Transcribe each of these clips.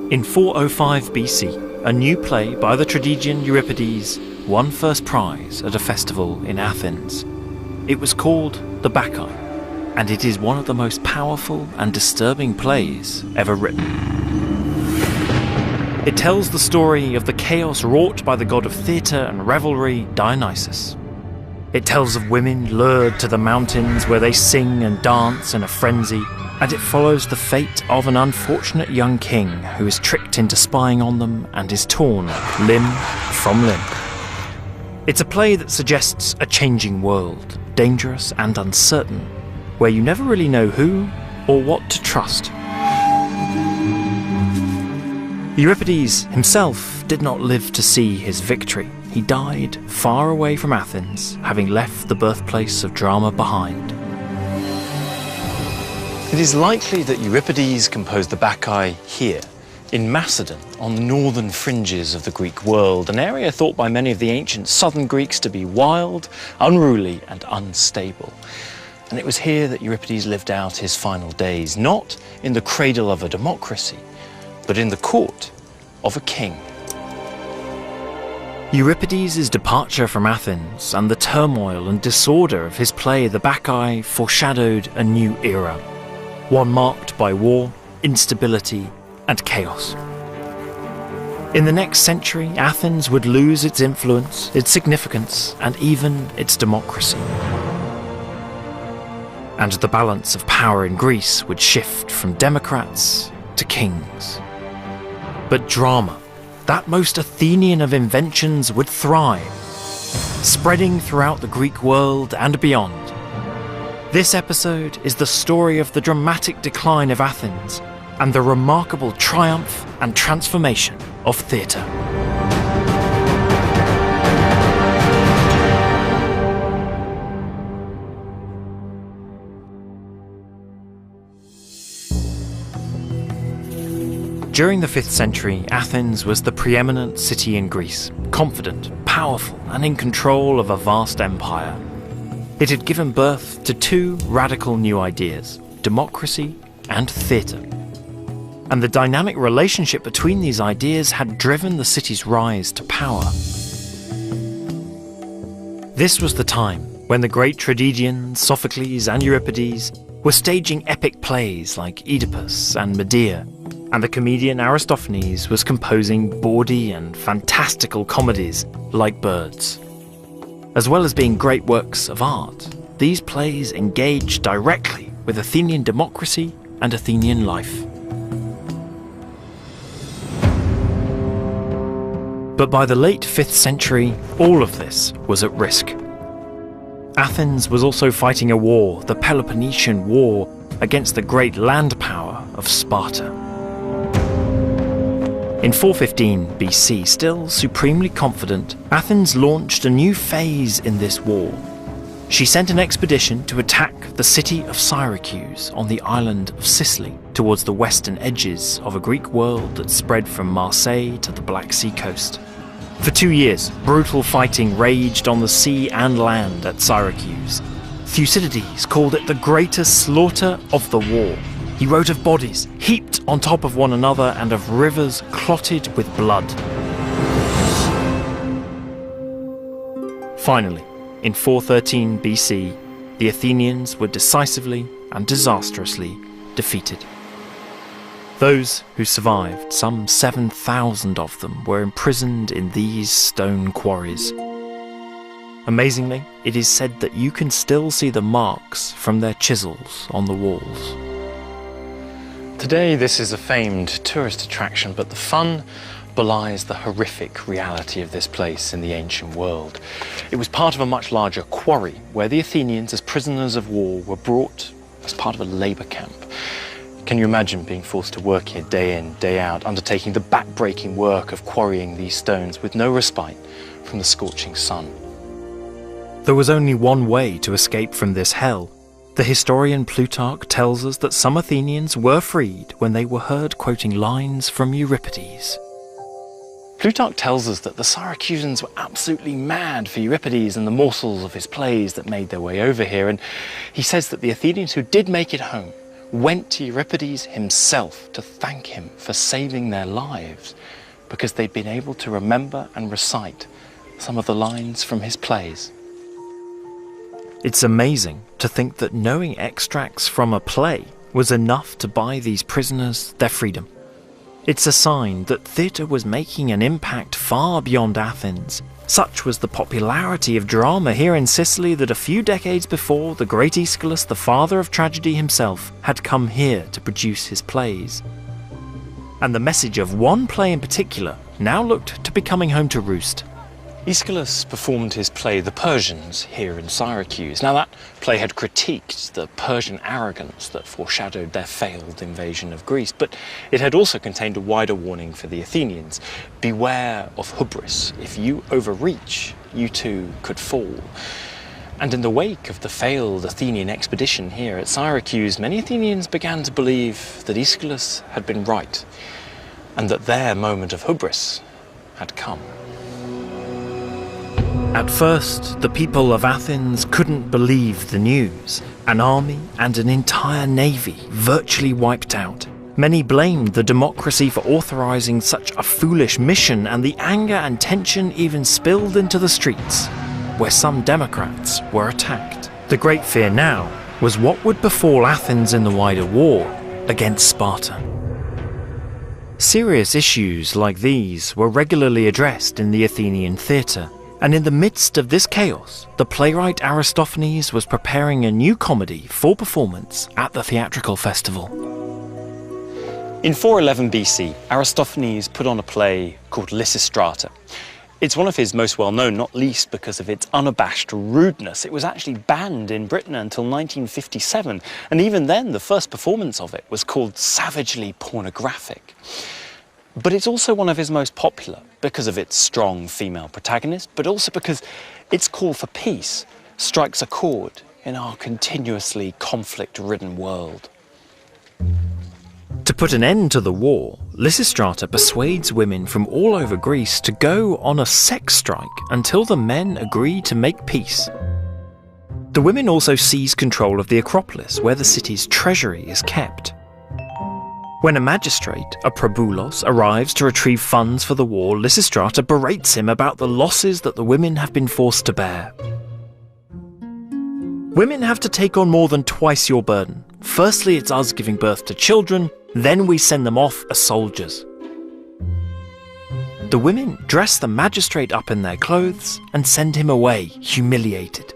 In 405 BC, a new play by the tragedian Euripides won first prize at a festival in Athens. It was called The Bacchae, and it is one of the most powerful and disturbing plays ever written. It tells the story of the chaos wrought by the god of theatre and revelry, Dionysus. It tells of women lured to the mountains where they sing and dance in a frenzy, and it follows the fate of an unfortunate young king who is tricked into spying on them and is torn limb from limb. It's a play that suggests a changing world, dangerous and uncertain, where you never really know who or what to trust. Euripides himself did not live to see his victory. He died far away from Athens, having left the birthplace of drama behind. It is likely that Euripides composed the Bacchae here, in Macedon, on the northern fringes of the Greek world, an area thought by many of the ancient southern Greeks to be wild, unruly, and unstable. And it was here that Euripides lived out his final days, not in the cradle of a democracy, but in the court of a king. Euripides' departure from Athens and the turmoil and disorder of his play The Bacchae foreshadowed a new era, one marked by war, instability, and chaos. In the next century, Athens would lose its influence, its significance, and even its democracy. And the balance of power in Greece would shift from democrats to kings. But drama, that most Athenian of inventions, would thrive, spreading throughout the Greek world and beyond. This episode is the story of the dramatic decline of Athens and the remarkable triumph and transformation of theatre. During the 5th century, Athens was the preeminent city in Greece, confident, powerful, and in control of a vast empire. It had given birth to two radical new ideas, democracy and theatre. And the dynamic relationship between these ideas had driven the city's rise to power. This was the time when the great tragedians Sophocles and Euripides were staging epic plays like Oedipus and Medea, and the comedian Aristophanes was composing bawdy and fantastical comedies like Birds. As well as being great works of art, these plays engaged directly with Athenian democracy and Athenian life. But by the late 5th century, all of this was at risk. Athens was also fighting a war, the Peloponnesian War, against the great land power of Sparta. In 415 BC, still supremely confident, Athens launched a new phase in this war. She sent an expedition to attack the city of Syracuse on the island of Sicily, towards the western edges of a Greek world that spread from Marseille to the Black Sea coast. For 2 years, brutal fighting raged on the sea and land at Syracuse. Thucydides called it the greatest slaughter of the war. He wrote of bodies heaped on top of one another and of rivers clotted with blood. Finally, in 413 BC, the Athenians were decisively and disastrously defeated. Those who survived, some 7,000 of them, were imprisoned in these stone quarries. Amazingly, it is said that you can still see the marks from their chisels on the walls. Today, this is a famed tourist attraction, but the fun belies the horrific reality of this place in the ancient world. It was part of a much larger quarry, where the Athenians, as prisoners of war, were brought as part of a labour camp. Can you imagine being forced to work here day in, day out, undertaking the back-breaking work of quarrying these stones with no respite from the scorching sun? There was only one way to escape from this hell. The historian Plutarch tells us that some Athenians were freed when they were heard quoting lines from Euripides. Plutarch tells us that the Syracusans were absolutely mad for Euripides and the morsels of his plays that made their way over here, and he says that the Athenians who did make it home went to Euripides himself to thank him for saving their lives because they'd been able to remember and recite some of the lines from his plays. It's amazing to think that knowing extracts from a play was enough to buy these prisoners their freedom. It's a sign that theatre was making an impact far beyond Athens. Such was the popularity of drama here in Sicily that a few decades before, the great Aeschylus, the father of tragedy himself, had come here to produce his plays. And the message of one play in particular now looked to be coming home to roost. Aeschylus performed his play The Persians here in Syracuse. Now that play had critiqued the Persian arrogance that foreshadowed their failed invasion of Greece, but it had also contained a wider warning for the Athenians. Beware of hubris. If you overreach, you too could fall. And in the wake of the failed Athenian expedition here at Syracuse, many Athenians began to believe that Aeschylus had been right, and that their moment of hubris had come. At first, the people of Athens couldn't believe the news. An army and an entire navy virtually wiped out. Many blamed the democracy for authorizing such a foolish mission, and the anger and tension even spilled into the streets, where some Democrats were attacked. The great fear now was what would befall Athens in the wider war against Sparta. Serious issues like these were regularly addressed in the Athenian theatre. And in the midst of this chaos, the playwright Aristophanes was preparing a new comedy for performance at the theatrical festival. In 411 BC, Aristophanes put on a play called Lysistrata. It's one of his most well-known, not least because of its unabashed rudeness. It was actually banned in Britain until 1957, and even then the first performance of it was called savagely pornographic. But it's also one of his most popular because of its strong female protagonist, but also because its call for peace strikes a chord in our continuously conflict-ridden world. To put an end to the war, Lysistrata persuades women from all over Greece to go on a sex strike until the men agree to make peace. The women also seize control of the Acropolis, where the city's treasury is kept. When a magistrate, a proboulos, arrives to retrieve funds for the war, Lysistrata berates him about the losses that the women have been forced to bear. Women have to take on more than twice your burden. Firstly, it's us giving birth to children, then we send them off as soldiers. The women dress the magistrate up in their clothes and send him away, humiliated.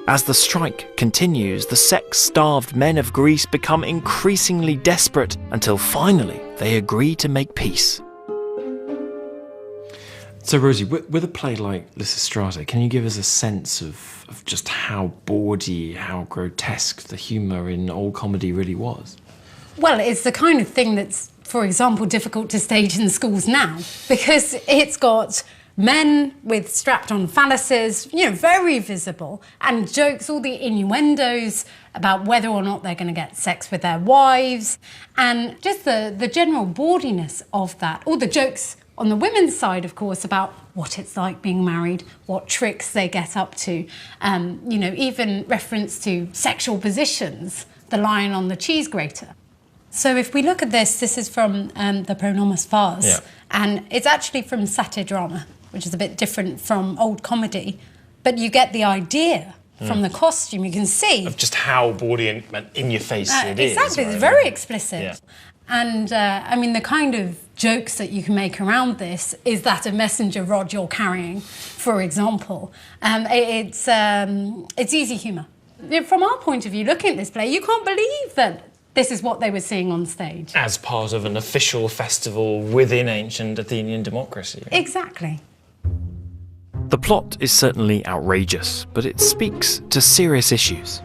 As the strike continues, the sex-starved men of Greece become increasingly desperate until finally they agree to make peace. So Rosie, with a play like Lysistrata, can you give us a sense of just how bawdy, how grotesque the humour in old comedy really was? Well, it's the kind of thing that's, for example, difficult to stage in schools now, because it's got men with strapped-on phalluses, very visible, and jokes, all the innuendos about whether or not they're going to get sex with their wives, and just the general bawdiness of that. All the jokes on the women's side, of course, about what it's like being married, what tricks they get up to, even reference to sexual positions, the lion on the cheese grater. So if we look at this is from the Pronomos Farce, and it's actually from satyr drama, which is a bit different from old comedy, but you get the idea from the costume. You can see Of just how bawdy and in your face it is. Exactly, right? it's very explicit. Yeah. And the kind of jokes that you can make around this is that a messenger rod you're carrying, for example. It's easy humour. From our point of view, looking at this play, you can't believe that this is what they were seeing on stage. As part of an official festival within ancient Athenian democracy. Right? Exactly. The plot is certainly outrageous, but it speaks to serious issues.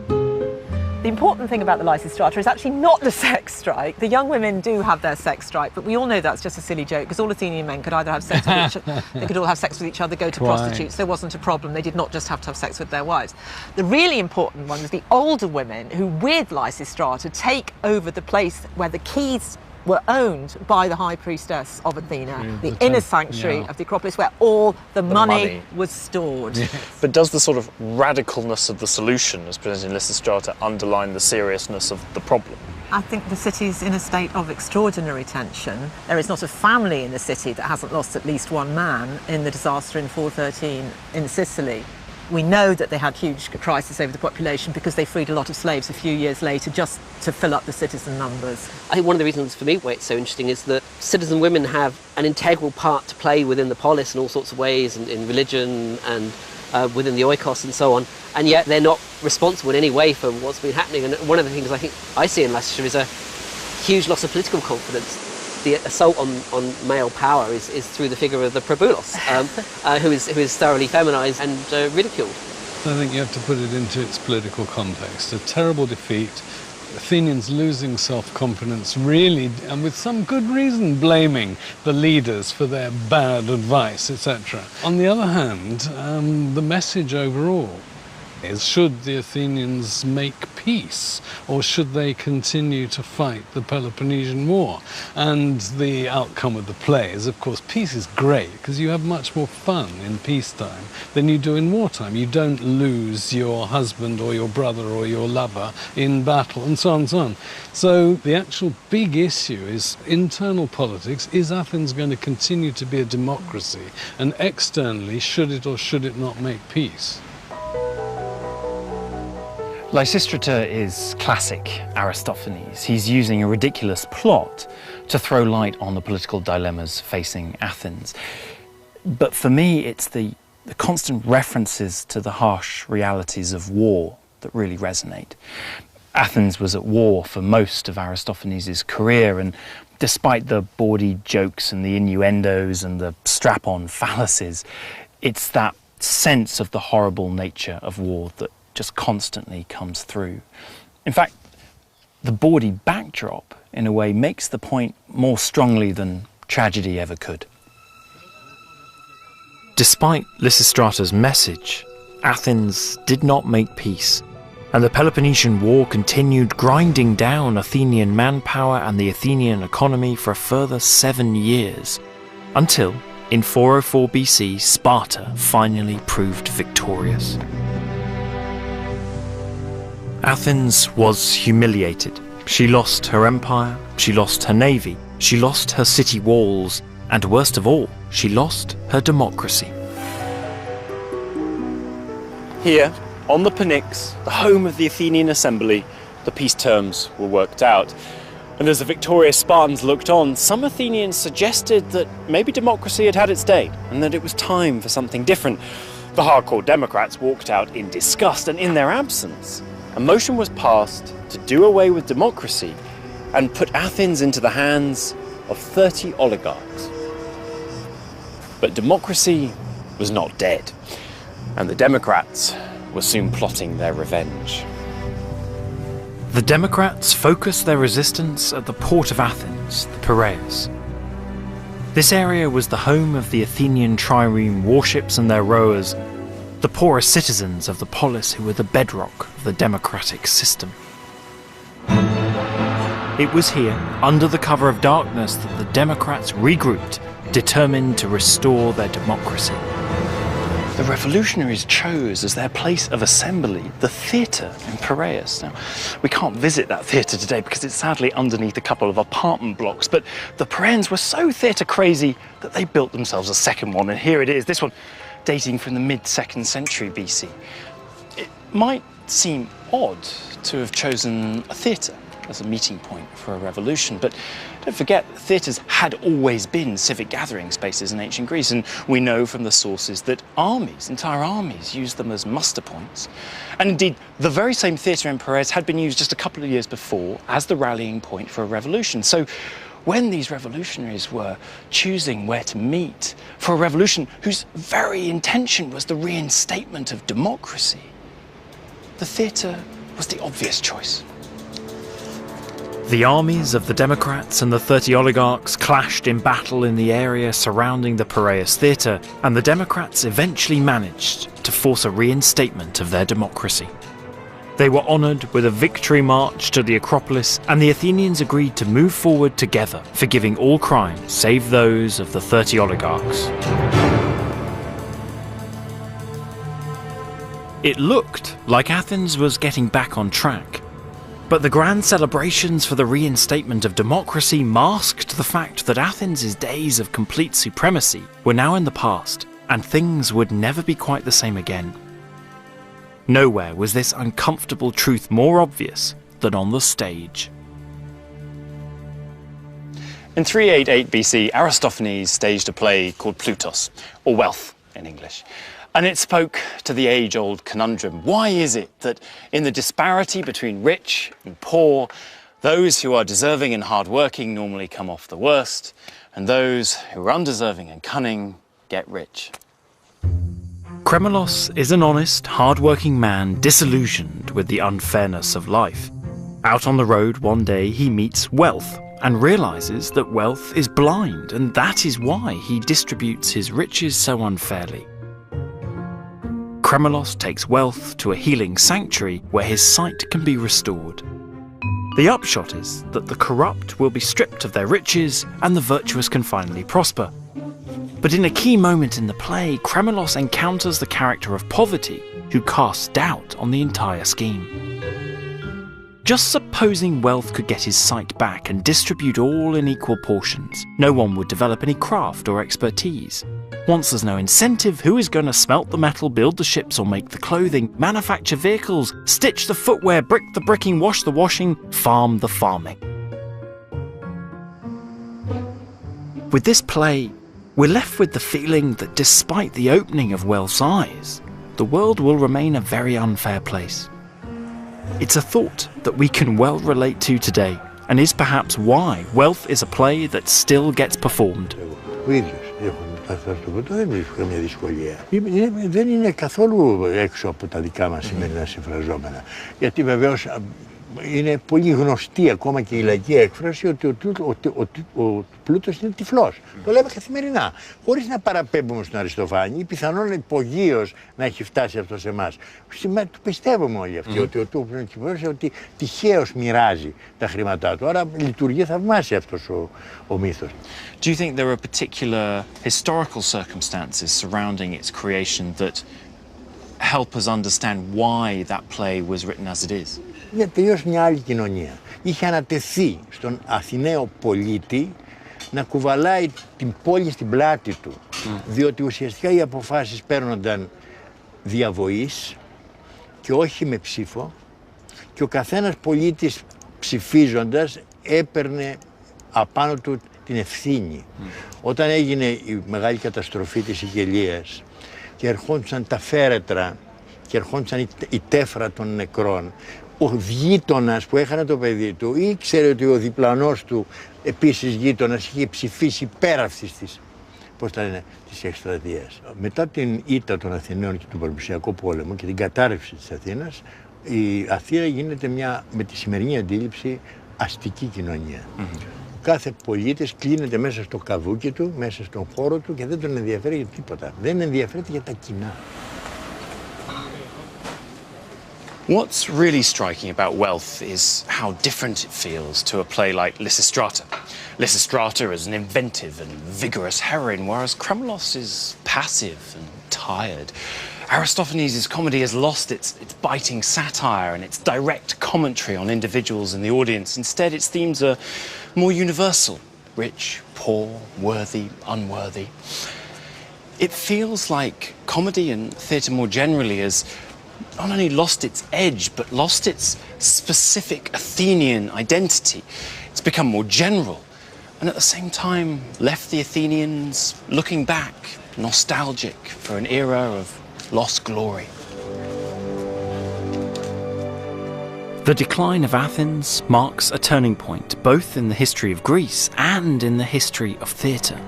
The important thing about the Lysistrata is actually not the sex strike. The young women do have their sex strike, but we all know that's just a silly joke, because all Athenian men could either have sex with each other, they could all have sex with each other, go to prostitutes. There wasn't a problem. They did not just have to have sex with their wives. The really important one is the older women who, with Lysistrata, take over the place where the keys were owned by the high priestess of Athena, the inner sanctuary of the Acropolis, where all the money was stored. But does the sort of radicalness of the solution, as presented in Lysistrata, underline the seriousness of the problem? I think the city's in a state of extraordinary tension. There is not a family in the city that hasn't lost at least one man in the disaster in 413 in Sicily. We know that they had huge crisis over the population because they freed a lot of slaves a few years later just to fill up the citizen numbers. I think one of the reasons for me why it's so interesting is that citizen women have an integral part to play within the polis in all sorts of ways, and in religion and within the oikos and so on, and yet they're not responsible in any way for what's been happening. And one of the things I think I see in Leicestershire is a huge loss of political confidence. The assault on male power is through the figure of the probulos, who is thoroughly feminised and ridiculed. I think you have to put it into its political context. A terrible defeat, Athenians losing self-confidence, really, and with some good reason, blaming the leaders for their bad advice, etc. On the other hand, the message overall is, should the Athenians make peace, or should they continue to fight the Peloponnesian War? And the outcome of the play is, of course, peace is great because you have much more fun in peacetime than you do in wartime. You don't lose your husband or your brother or your lover in battle, and so on and so on. So the actual big issue is internal politics. Is Athens going to continue to be a democracy? And externally, should it or should it not make peace? Lysistrata is classic Aristophanes. He's using a ridiculous plot to throw light on the political dilemmas facing Athens. But for me, it's the constant references to the harsh realities of war that really resonate. Athens was at war for most of Aristophanes' career, and despite the bawdy jokes and the innuendos and the strap-on fallacies, it's that sense of the horrible nature of war that just constantly comes through. In fact, the bawdy backdrop, in a way, makes the point more strongly than tragedy ever could. Despite Lysistrata's message, Athens did not make peace, and the Peloponnesian War continued grinding down Athenian manpower and the Athenian economy for a further 7 years, until, in 404 BC, Sparta finally proved victorious. Athens was humiliated. She lost her empire, she lost her navy, she lost her city walls, and worst of all, she lost her democracy. Here, on the Pnyx, the home of the Athenian assembly, the peace terms were worked out. And as the victorious Spartans looked on, some Athenians suggested that maybe democracy had had its day, and that it was time for something different. The hardcore Democrats walked out in disgust, and in their absence, a motion was passed to do away with democracy and put Athens into the hands of 30 oligarchs. But democracy was not dead, and the Democrats were soon plotting their revenge. The Democrats focused their resistance at the port of Athens, the Piraeus. This area was the home of the Athenian trireme warships and their rowers, the poorest citizens of the polis who were the bedrock of the democratic system. It was here, under the cover of darkness, that the Democrats regrouped, determined to restore their democracy. The revolutionaries chose as their place of assembly the theatre in Piraeus. Now, we can't visit that theatre today because it's sadly underneath a couple of apartment blocks, but the Piraeans were so theatre crazy that they built themselves a second one, and here it is, this one dating from the mid-2nd century BC. It might seem odd to have chosen a theatre as a meeting point for a revolution, but don't forget, theatres had always been civic gathering spaces in ancient Greece, and we know from the sources that armies, entire armies, used them as muster points. And indeed, the very same theatre in Piraeus had been used just a couple of years before as the rallying point for a revolution. So when these revolutionaries were choosing where to meet for a revolution whose very intention was the reinstatement of democracy, the theatre was the obvious choice. The armies of the Democrats and the 30 oligarchs clashed in battle in the area surrounding the Piraeus theatre, and the Democrats eventually managed to force a reinstatement of their democracy. They were honoured with a victory march to the Acropolis, and the Athenians agreed to move forward together, forgiving all crimes save those of the 30 oligarchs. It looked like Athens was getting back on track, but the grand celebrations for the reinstatement of democracy masked the fact that Athens' days of complete supremacy were now in the past, and things would never be quite the same again. Nowhere was this uncomfortable truth more obvious than on the stage. In 388 BC, Aristophanes staged a play called Plutos, or Wealth in English. And it spoke to the age-old conundrum. Why is it that in the disparity between rich and poor, those who are deserving and hard-working normally come off the worst, and those who are undeserving and cunning get rich? Kremelos is an honest, hard-working man disillusioned with the unfairness of life. Out on the road one day he meets Wealth and realises that Wealth is blind, and that is why he distributes his riches so unfairly. Kremelos takes Wealth to a healing sanctuary where his sight can be restored. The upshot is that the corrupt will be stripped of their riches and the virtuous can finally prosper. But in a key moment in the play, Kremelos encounters the character of Poverty, who casts doubt on the entire scheme. Just supposing Wealth could get his sight back and distribute all in equal portions, no one would develop any craft or expertise. Once there's no incentive, who is going to smelt the metal, build the ships or make the clothing, manufacture vehicles, stitch the footwear, brick the bricking, wash the washing, farm the farming? With this play, we're left with the feeling that despite the opening of Wealth's eyes, the world will remain a very unfair place. It's a thought that we can well relate to today, and is perhaps why Wealth is a play that still gets performed. Δεν βρίσκω καμία δυσκολία. Δεν είναι καθόλου έξω από τα δικά μας σημερινά συμφραζόμενα. Γιατί βεβαίως είναι πολύ γνωστή ακόμα και η λαϊκή έκφραση ότι ο πλούτος είναι τυφλός. Το λέμε καθημερινά. Χωρίς να παραπέμπουμε στον Αριστοφάνη, ή πιθανόν υπογείως να έχει φτάσει αυτό σε εμάς. Το πιστεύουμε όλοι αυτοί, ότι τυχαίως μοιράζει τα χρήματά του. Άρα λειτουργεί θαυμάσια αυτός ο μύθος. Do you think there are particular historical circumstances surrounding its creation that help us understand why that play was written as it is? Είναι τελείως μια άλλη κοινωνία. Είχε ανατεθεί στον Αθηναίο πολίτη να κουβαλάει την πόλη στην πλάτη του, διότι ουσιαστικά οι αποφάσεις παίρνονταν διαβοής και όχι με ψήφο, και ο καθένας πολίτης ψηφίζοντας έπαιρνε απάνω του την ευθύνη. Όταν έγινε η μεγάλη καταστροφή της Σικελίας και ερχόντουσαν τα φέρετρα και ερχόντουσαν η τέφρα των νεκρών, ο γείτονας που έχανε το παιδί του ήξερε ότι ο διπλανός του επίσης γείτονας είχε ψηφίσει πέρα αυτής της εκστρατείας. Μετά την ήττα των Αθηναίων και του Πελοποννησιακού πόλεμου και την κατάρρευση της Αθήνας, η Αθήνα γίνεται με τη σημερινή αντίληψη αστική κοινωνία. Κάθε πολίτης κλείνεται μέσα στο καβούκι του, μέσα στον χώρο του και δεν τον ενδιαφέρει για τίποτα. Δεν ενδιαφέρεται για τα κοινά. What's really striking about Wealth is how different it feels to a play like Lysistrata. Lysistrata is an inventive and vigorous heroine, whereas Kremelos is passive and tired. Aristophanes' comedy has lost its biting satire and its direct commentary on individuals in the audience. Instead, its themes are more universal: rich, poor, worthy, unworthy. It feels like comedy and theatre more generally has not only lost its edge, but lost its specific Athenian identity. It's become more general, and at the same time left the Athenians looking back, nostalgic for an era of lost glory. The decline of Athens marks a turning point both in the history of Greece and in the history of theatre.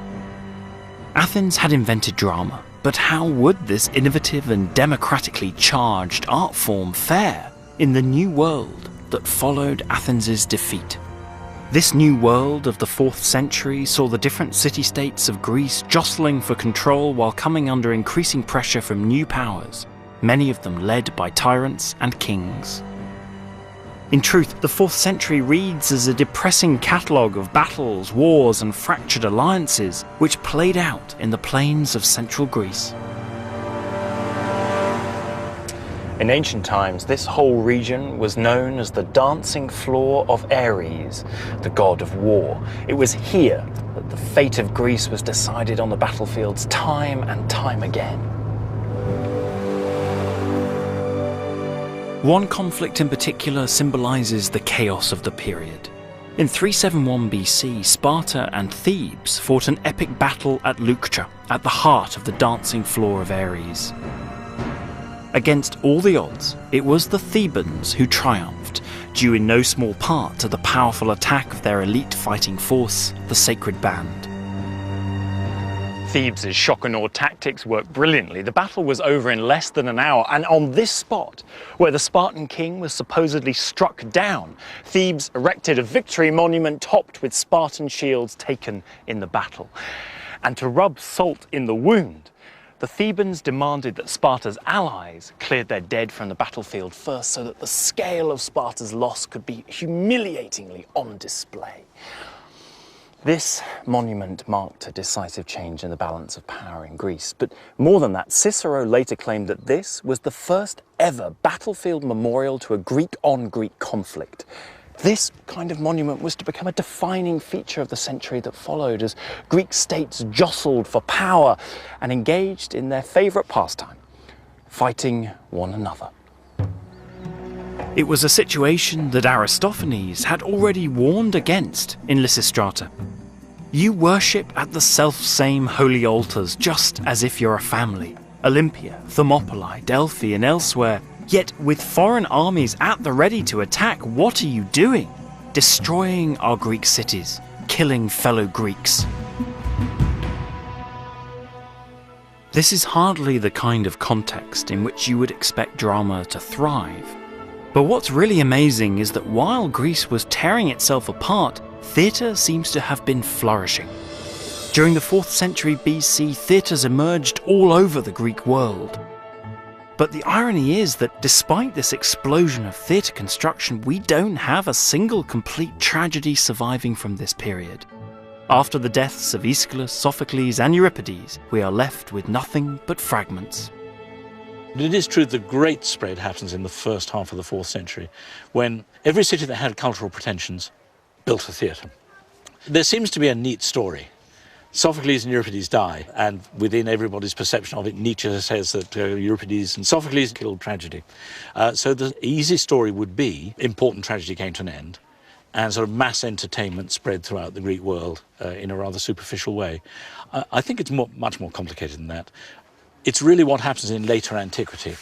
Athens had invented drama, but how would this innovative and democratically charged art form fare in the new world that followed Athens' defeat? This new world of the 4th century saw the different city-states of Greece jostling for control while coming under increasing pressure from new powers, many of them led by tyrants and kings. In truth, the 4th century reads as a depressing catalogue of battles, wars and fractured alliances which played out in the plains of central Greece. In ancient times, this whole region was known as the dancing floor of Ares, the god of war. It was here that the fate of Greece was decided on the battlefields time and time again. One conflict in particular symbolises the chaos of the period. In 371 BC, Sparta and Thebes fought an epic battle at Leuctra, at the heart of the dancing floor of Ares. Against all the odds, it was the Thebans who triumphed, due in no small part to the powerful attack of their elite fighting force, the Sacred Band. Thebes' shock and awe tactics worked brilliantly. The battle was over in less than an hour, and on this spot, where the Spartan king was supposedly struck down, Thebes erected a victory monument topped with Spartan shields taken in the battle. And to rub salt in the wound, the Thebans demanded that Sparta's allies cleared their dead from the battlefield first so that the scale of Sparta's loss could be humiliatingly on display. This monument marked a decisive change in the balance of power in Greece. But more than that, Cicero later claimed that this was the first ever battlefield memorial to a Greek-on-Greek conflict. This kind of monument was to become a defining feature of the century that followed as Greek states jostled for power and engaged in their favourite pastime, fighting one another. It was a situation that Aristophanes had already warned against in Lysistrata. You worship at the self-same holy altars just as if you're a family. Olympia, Thermopylae, Delphi and elsewhere. Yet with foreign armies at the ready to attack, what are you doing? Destroying our Greek cities, killing fellow Greeks. This is hardly the kind of context in which you would expect drama to thrive. But what's really amazing is that while Greece was tearing itself apart, theatre seems to have been flourishing. During the 4th century BC, theatres emerged all over the Greek world. But the irony is that despite this explosion of theatre construction, we don't have a single complete tragedy surviving from this period. After the deaths of Aeschylus, Sophocles and Euripides, we are left with nothing but fragments. It is true the great spread happens in the first half of the 4th century, when every city that had cultural pretensions built a theatre. There seems to be a neat story. Sophocles and Euripides die, and within everybody's perception of it, Nietzsche says that Euripides and Sophocles killed tragedy. So the easy story would be important tragedy came to an end, and sort of mass entertainment spread throughout the Greek world in a rather superficial way. I think it's much more complicated than that. It's really what happens in later antiquity,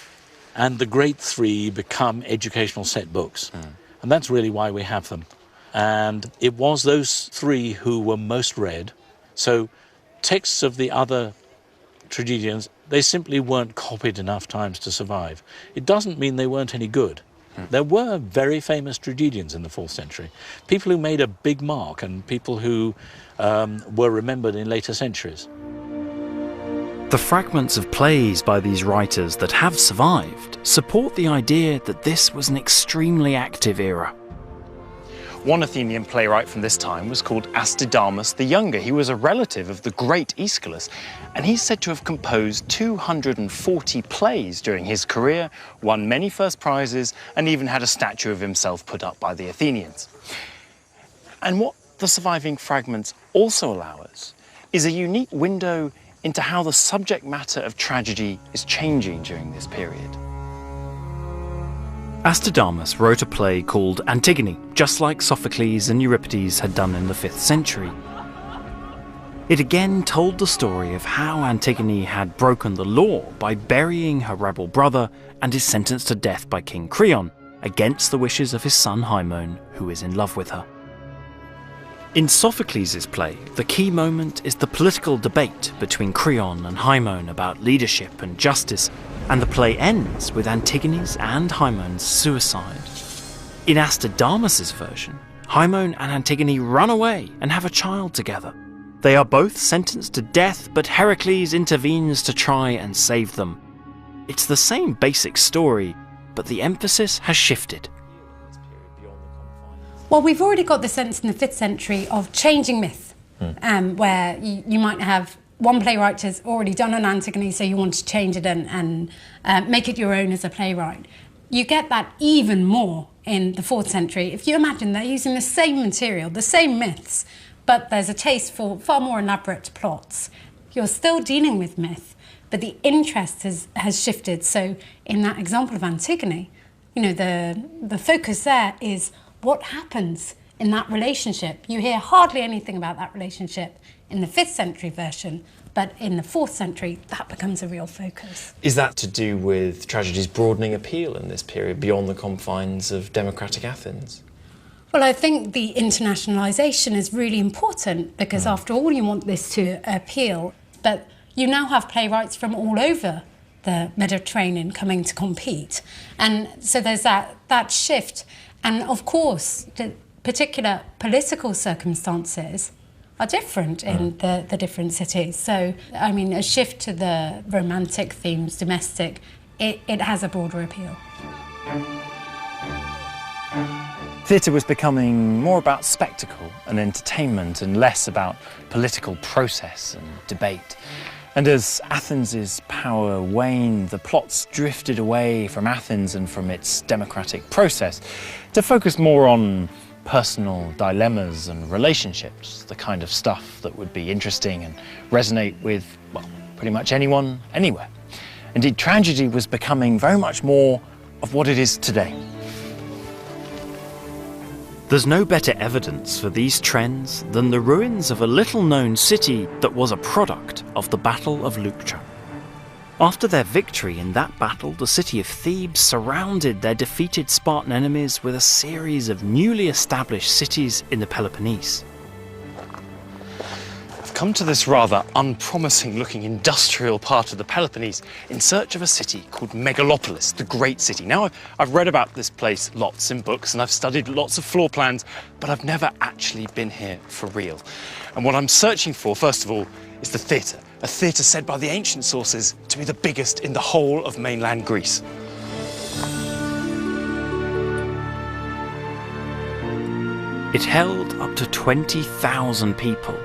and the great three become educational set books, and that's really why we have them. And it was those three who were most read. So texts of the other tragedians, they simply weren't copied enough times to survive. It doesn't mean they weren't any good. There were very famous tragedians in the 4th century, people who made a big mark and people who were remembered in later centuries. The fragments of plays by these writers that have survived support the idea that this was an extremely active era. One Athenian playwright from this time was called Astydamas the Younger. He was a relative of the great Aeschylus, and he's said to have composed 240 plays during his career, won many first prizes, and even had a statue of himself put up by the Athenians. And what the surviving fragments also allow us is a unique window into how the subject matter of tragedy is changing during this period. Astydamas wrote a play called Antigone, just like Sophocles and Euripides had done in the 5th century. It again told the story of how Antigone had broken the law by burying her rebel brother and is sentenced to death by King Creon, against the wishes of his son Haemon, who is in love with her. In Sophocles' play, the key moment is the political debate between Creon and Haemon about leadership and justice, and the play ends with Antigone's and Haemon's suicide. In Astydamas' version, Haemon and Antigone run away and have a child together. They are both sentenced to death, but Heracles intervenes to try and save them. It's the same basic story, but the emphasis has shifted. Well, we've already got the sense in the 5th century of changing myth, where you might have one playwright has already done an Antigone, so you want to change it and make it your own as a playwright. You get that even more in the 4th century. If you imagine they're using the same material, the same myths, but there's a taste for far more elaborate plots. You're still dealing with myth, but the interest has shifted. So in that example of Antigone, the focus there is what happens in that relationship. You hear hardly anything about that relationship in the 5th century version, but in the 4th century, that becomes a real focus. Is that to do with tragedy's broadening appeal in this period beyond the confines of democratic Athens? Well, I think the internationalisation is really important because after all, you want this to appeal, but you now have playwrights from all over the Mediterranean coming to compete. And so there's that shift. And of course, the particular political circumstances are different in the different cities. So, I mean, a shift to the romantic themes, domestic, it has a broader appeal. Theatre was becoming more about spectacle and entertainment and less about political process and debate. And as Athens' power waned, the plots drifted away from Athens and from its democratic process to focus more on personal dilemmas and relationships, the kind of stuff that would be interesting and resonate with, well, pretty much anyone, anywhere. Indeed, tragedy was becoming very much more of what it is today. There's no better evidence for these trends than the ruins of a little-known city that was a product of the Battle of Leuctra. After their victory in that battle, the city of Thebes surrounded their defeated Spartan enemies with a series of newly established cities in the Peloponnese. I've come to this rather unpromising-looking industrial part of the Peloponnese in search of a city called Megalopolis, the Great City. Now, I've read about this place lots in books and I've studied lots of floor plans, but I've never actually been here for real. And what I'm searching for, first of all, is the theatre. A theatre said by the ancient sources to be the biggest in the whole of mainland Greece. It held up to 20,000 people,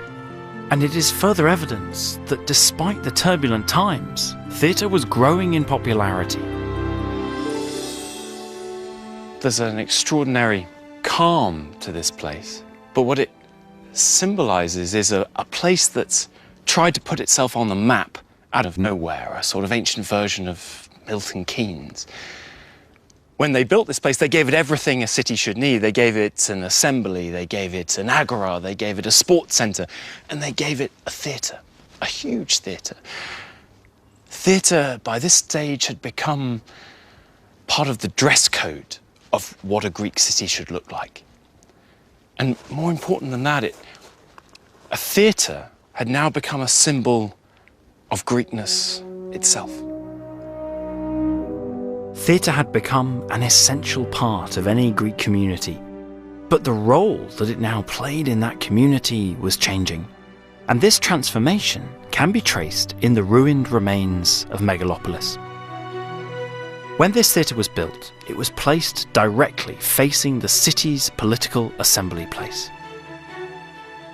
and it is further evidence that despite the turbulent times, theatre was growing in popularity. There's an extraordinary calm to this place, but what it symbolises is a place that's tried to put itself on the map out of nowhere, a sort of ancient version of Milton Keynes. When they built this place, they gave it everything a city should need. They gave it an assembly, they gave it an agora, they gave it a sports centre, and they gave it a theatre, a huge theatre. Theatre, by this stage, had become part of the dress code of what a Greek city should look like. And more important than that, a theatre had now become a symbol of Greekness itself. Theatre had become an essential part of any Greek community, but the role that it now played in that community was changing. And this transformation can be traced in the ruined remains of Megalopolis. When this theatre was built, it was placed directly facing the city's political assembly place.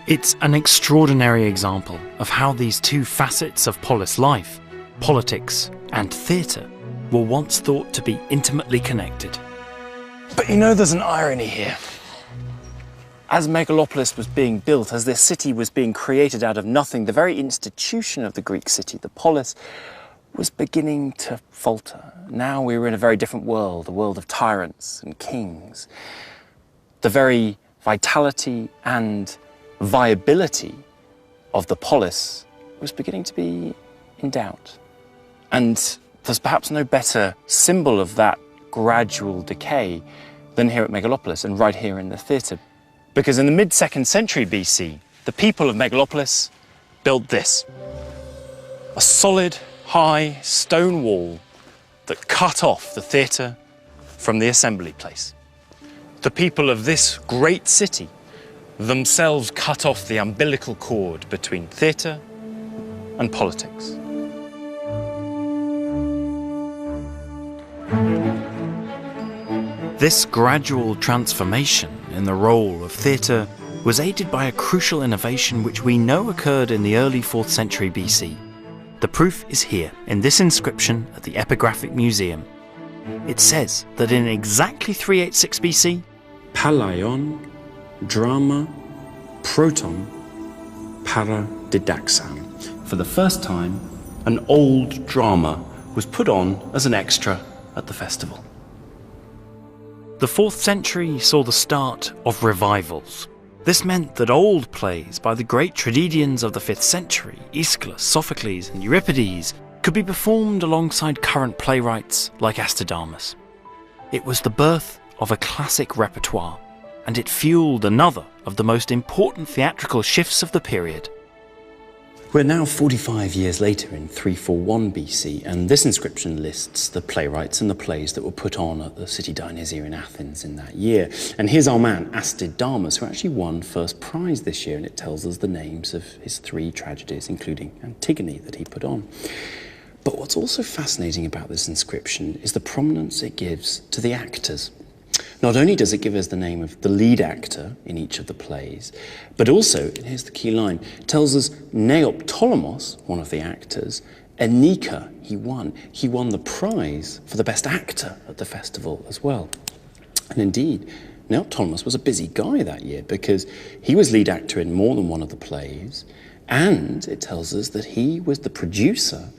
It's an extraordinary example of how these two facets of polis life, politics and theatre, were once thought to be intimately connected. But there's an irony here. As Megalopolis was being built, as this city was being created out of nothing, the very institution of the Greek city, the polis, was beginning to falter. Now we were in a very different world, a world of tyrants and kings. The very vitality and viability of the polis was beginning to be in doubt. And there's perhaps no better symbol of that gradual decay than here at Megalopolis and right here in the theatre. Because in the mid-2nd century BC, the people of Megalopolis built this. A solid, high stone wall that cut off the theatre from the assembly place. The people of this great city themselves cut off the umbilical cord between theatre and politics. This gradual transformation in the role of theatre was aided by a crucial innovation which we know occurred in the early 4th century BC. The proof is here, in this inscription at the Epigraphic Museum. It says that in exactly 386 BC, Palaion, drama, proton, para didaxan. For the first time, an old drama was put on as an extra at the festival. the 4th century saw the start of revivals. This meant that old plays by the great tragedians of the 5th century, Aeschylus, Sophocles and Euripides, could be performed alongside current playwrights like Astydamas. It was the birth of a classic repertoire, and it fueled another of the most important theatrical shifts of the period. We're now 45 years later in 341 BC, and this inscription lists the playwrights and the plays that were put on at the city Dionysia in Athens in that year. And here's our man, Astydamas, who actually won first prize this year, and it tells us the names of his 3 tragedies, including Antigone, that he put on. But what's also fascinating about this inscription is the prominence it gives to the actors. Not only does it give us the name of the lead actor in each of the plays, but also, and here's the key line, tells us Neoptolemus, one of the actors, Enika, he won the prize for the best actor at the festival as well. And indeed, Neoptolemus was a busy guy that year because he was lead actor in more than one of the plays, and it tells us that he was the producer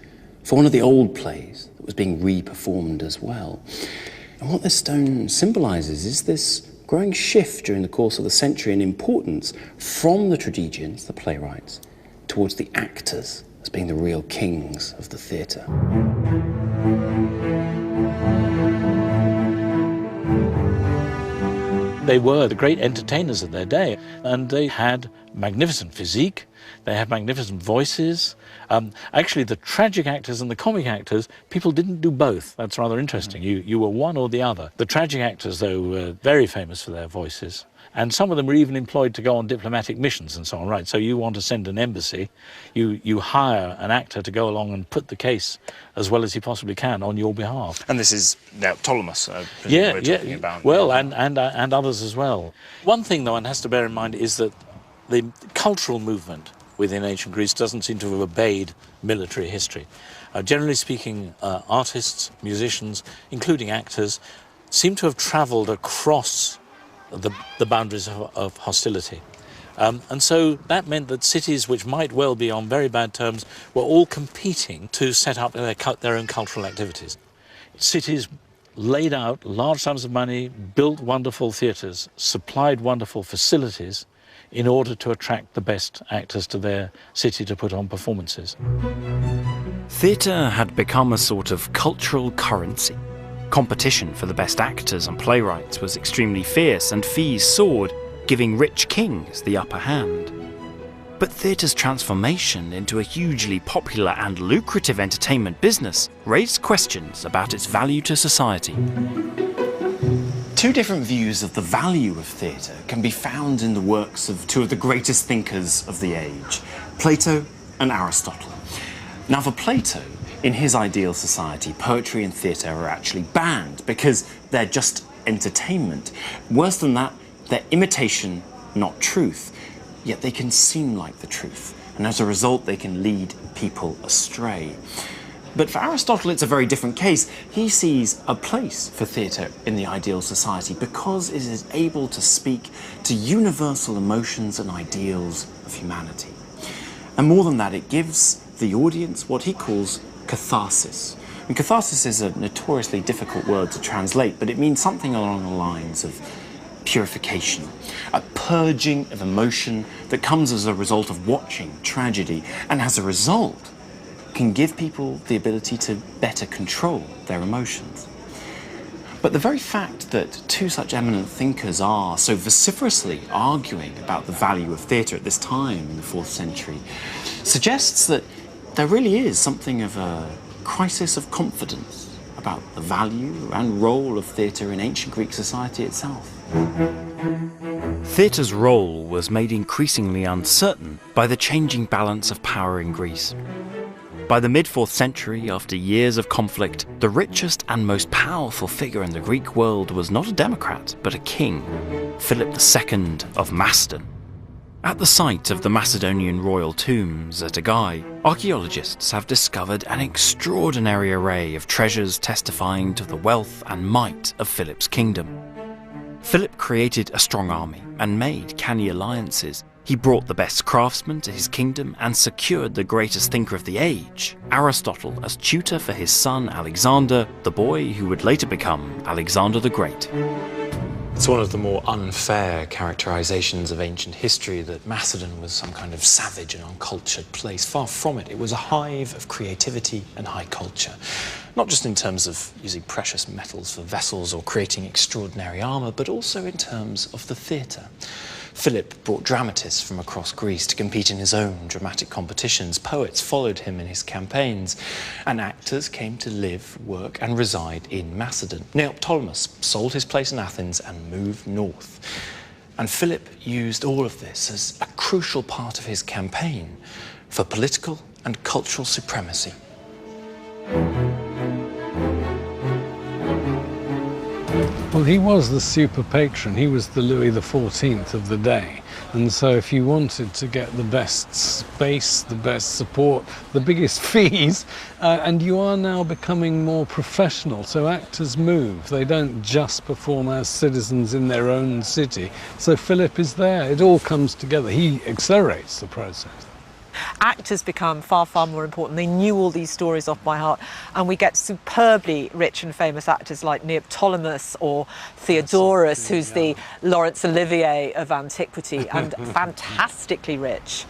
for one of the old plays that was being re-performed as well. And what this stone symbolises is this growing shift during the course of the century in importance from the tragedians, the playwrights, towards the actors as being the real kings of the theatre. They were the great entertainers of their day, and they had magnificent physique, they had magnificent voices. Actually, the tragic actors and the comic actors, people didn't do both. That's rather interesting. You were one or the other. The tragic actors, though, were very famous for their voices, and some of them were even employed to go on diplomatic missions and so on, right? So you want to send an embassy, you hire an actor to go along and put the case as well as he possibly can on your behalf. And this is Neoptolemus, we're talking about. Well, and others as well. One thing, though, one has to bear in mind is that the cultural movement within ancient Greece doesn't seem to have obeyed military history. Generally speaking, artists, musicians, including actors, seem to have travelled across the boundaries of hostility. And so that meant that cities which might well be on very bad terms were all competing to set up their own cultural activities. Cities laid out large sums of money, built wonderful theatres, supplied wonderful facilities in order to attract the best actors to their city to put on performances. Theatre had become a sort of cultural currency. Competition for the best actors and playwrights was extremely fierce, and fees soared, giving rich kings the upper hand. But theatre's transformation into a hugely popular and lucrative entertainment business raised questions about its value to society. 2 different views of the value of theatre can be found in the works of 2 of the greatest thinkers of the age, Plato and Aristotle. Now, for Plato, in his ideal society, poetry and theatre are actually banned because they're just entertainment. Worse than that, they're imitation, not truth, yet they can seem like the truth, and as a result, they can lead people astray. But for Aristotle, it's a very different case. He sees a place for theatre in the ideal society because it is able to speak to universal emotions and ideals of humanity. And more than that, it gives the audience what he calls catharsis. And catharsis is a notoriously difficult word to translate, but it means something along the lines of purification, a purging of emotion that comes as a result of watching tragedy, and as a result, can give people the ability to better control their emotions. But the very fact that 2 such eminent thinkers are so vociferously arguing about the value of theatre at this time in the 4th century suggests that there really is something of a crisis of confidence about the value and role of theatre in ancient Greek society itself. Theatre's role was made increasingly uncertain by the changing balance of power in Greece. By the mid-4th century, after years of conflict, the richest and most powerful figure in the Greek world was not a democrat, but a king, Philip II of Macedon. At the site of the Macedonian royal tombs at Agai, archaeologists have discovered an extraordinary array of treasures testifying to the wealth and might of Philip's kingdom. Philip created a strong army and made canny alliances. He brought the best craftsmen to his kingdom and secured the greatest thinker of the age, Aristotle, as tutor for his son Alexander, the boy who would later become Alexander the Great. It's one of the more unfair characterizations of ancient history that Macedon was some kind of savage and uncultured place. Far from it. It was a hive of creativity and high culture. Not just in terms of using precious metals for vessels or creating extraordinary armour, but also in terms of the theatre. Philip brought dramatists from across Greece to compete in his own dramatic competitions. Poets followed him in his campaigns, and actors came to live, work and reside in Macedon. Neoptolemus sold his place in Athens and moved north. And Philip used all of this as a crucial part of his campaign for political and cultural supremacy. Well, he was the super patron. He was the Louis XIV of the day. And so if you wanted to get the best space, the best support, the biggest fees, and you are now becoming more professional, so actors move. They don't just perform as citizens in their own city. So Philip is there. It all comes together. He accelerates the process. Actors become far, far more important. They knew all these stories off by heart, and we get superbly rich and famous actors like Neoptolemus or Theodorus, who's the Laurence Olivier of antiquity, and fantastically rich.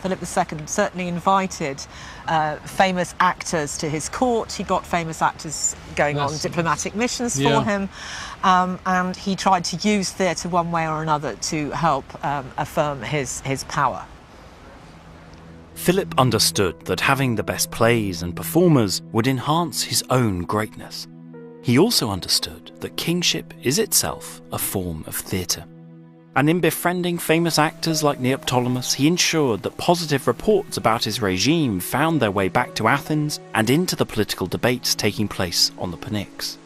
Philip II certainly invited famous actors to his court. He got famous actors going on diplomatic missions for him, and he tried to use theatre one way or another to help affirm his power. Philip understood that having the best plays and performers would enhance his own greatness. He also understood that kingship is itself a form of theatre. And in befriending famous actors like Neoptolemus, he ensured that positive reports about his regime found their way back to Athens and into the political debates taking place on the Pnyx.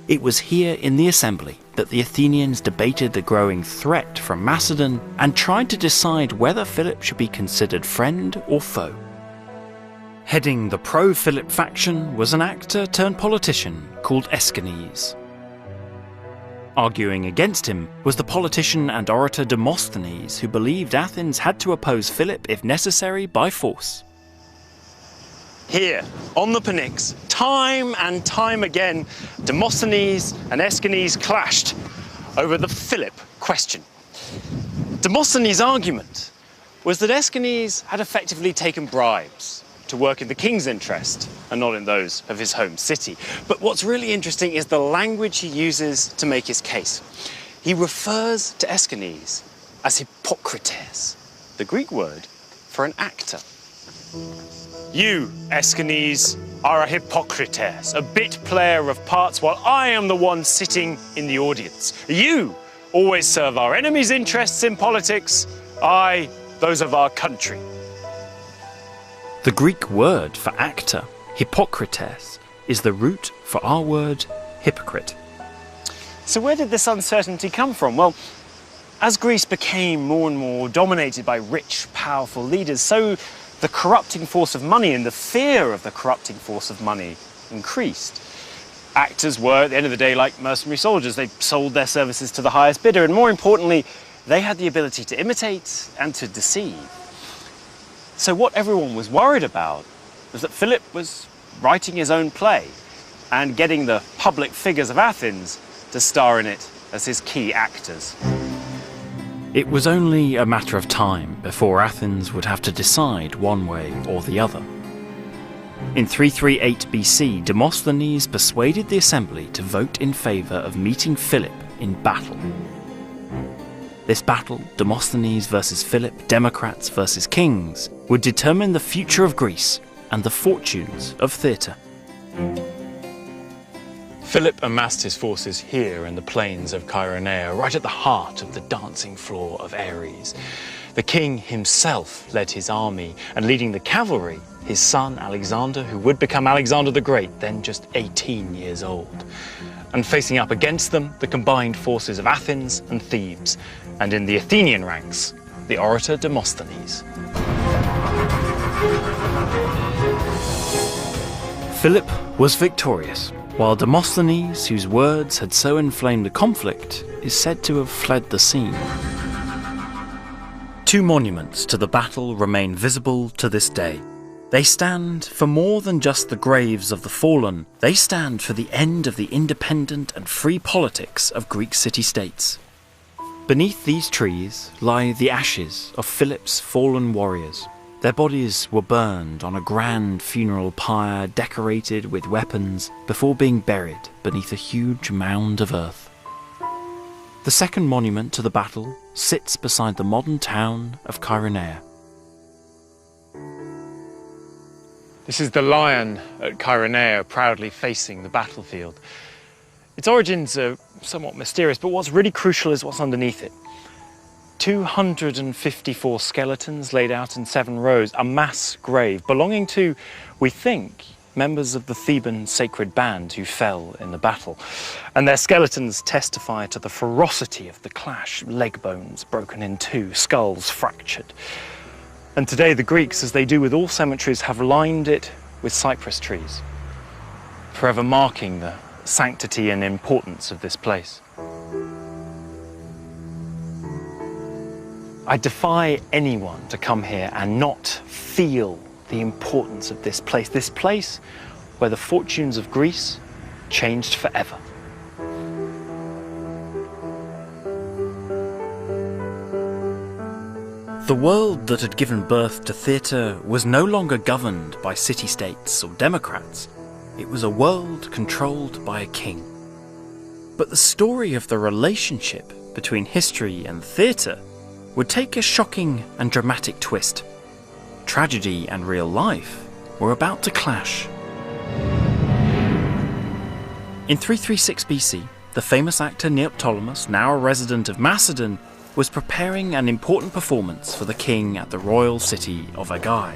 It was here in the assembly that the Athenians debated the growing threat from Macedon and tried to decide whether Philip should be considered friend or foe. Heading the pro-Philip faction was an actor turned politician called Aeschines. Arguing against him was the politician and orator Demosthenes, who believed Athens had to oppose Philip if necessary by force. Here, on the Pnyx, time and time again, Demosthenes and Aeschines clashed over the Philip question. Demosthenes' argument was that Aeschines had effectively taken bribes to work in the king's interest and not in those of his home city. But what's really interesting is the language he uses to make his case. He refers to Aeschines as Hippocrates, the Greek word for an actor. You, Aeschines, are a Hippocrates, a bit player of parts, while I am the one sitting in the audience. You always serve our enemies' interests in politics, I those of our country. The Greek word for actor, Hippocrates, is the root for our word hypocrite. So where did this uncertainty come from? Well, as Greece became more and more dominated by rich, powerful leaders, so the corrupting force of money and the fear of the corrupting force of money increased. Actors were, at the end of the day, like mercenary soldiers. They sold their services to the highest bidder, and more importantly, they had the ability to imitate and to deceive. So what everyone was worried about was that Philip was writing his own play and getting the public figures of Athens to star in it as his key actors. It was only a matter of time before Athens would have to decide one way or the other. In 338 BC, Demosthenes persuaded the assembly to vote in favour of meeting Philip in battle. This battle, Demosthenes versus Philip, democrats versus kings, would determine the future of Greece and the fortunes of theatre. Philip amassed his forces here in the plains of Chaeronea, right at the heart of the dancing floor of Ares. The king himself led his army, and leading the cavalry, his son Alexander, who would become Alexander the Great, then just 18 years old. And facing up against them, the combined forces of Athens and Thebes, and in the Athenian ranks, the orator Demosthenes. Philip was victorious, while Demosthenes, whose words had so inflamed the conflict, is said to have fled the scene. Two monuments to the battle remain visible to this day. They stand for more than just the graves of the fallen. They stand for the end of the independent and free politics of Greek city-states. Beneath these trees lie the ashes of Philip's fallen warriors. Their bodies were burned on a grand funeral pyre decorated with weapons before being buried beneath a huge mound of earth. The second monument to the battle sits beside the modern town of Chaeronea. This is the lion at Chaeronea, proudly facing the battlefield. Its origins are somewhat mysterious, but what's really crucial is what's underneath it. 254 skeletons laid out in 7 rows, a mass grave belonging to, we think, members of the Theban sacred band who fell in the battle. And their skeletons testify to the ferocity of the clash, leg bones broken in 2, skulls fractured. And today the Greeks, as they do with all cemeteries, have lined it with cypress trees, forever marking the sanctity and importance of this place. I defy anyone to come here and not feel the importance of this place where the fortunes of Greece changed forever. The world that had given birth to theatre was no longer governed by city-states or democrats. It was a world controlled by a king. But the story of the relationship between history and theatre would take a shocking and dramatic twist. Tragedy and real life were about to clash. In 336 BC, the famous actor Neoptolemus, now a resident of Macedon, was preparing an important performance for the king at the royal city of Agai.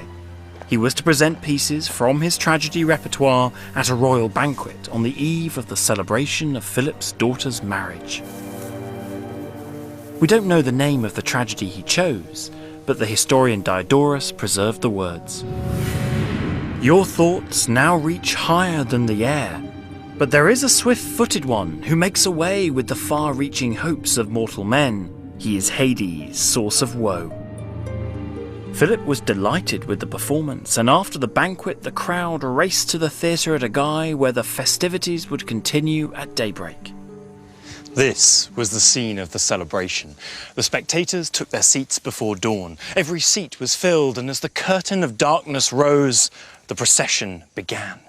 He was to present pieces from his tragedy repertoire at a royal banquet on the eve of the celebration of Philip's daughter's marriage. We don't know the name of the tragedy he chose, but the historian Diodorus preserved the words. Your thoughts now reach higher than the air, but there is a swift-footed one who makes away with the far-reaching hopes of mortal men. He is Hades, source of woe. Philip was delighted with the performance, and after the banquet the crowd raced to the theatre at Agai, where the festivities would continue at daybreak. This was the scene of the celebration. The spectators took their seats before dawn. Every seat was filled, and as the curtain of darkness rose, the procession began.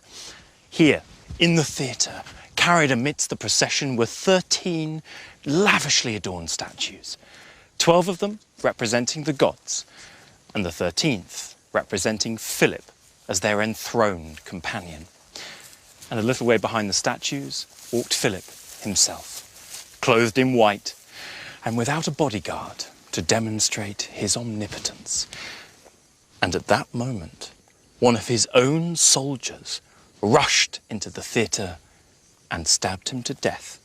Here, in the theatre, carried amidst the procession were 13 lavishly adorned statues, 12 of them representing the gods, and the 13th representing Philip as their enthroned companion. And a little way behind the statues walked Philip himself, clothed in white and without a bodyguard to demonstrate his omnipotence. And at that moment, one of his own soldiers rushed into the theatre and stabbed him to death.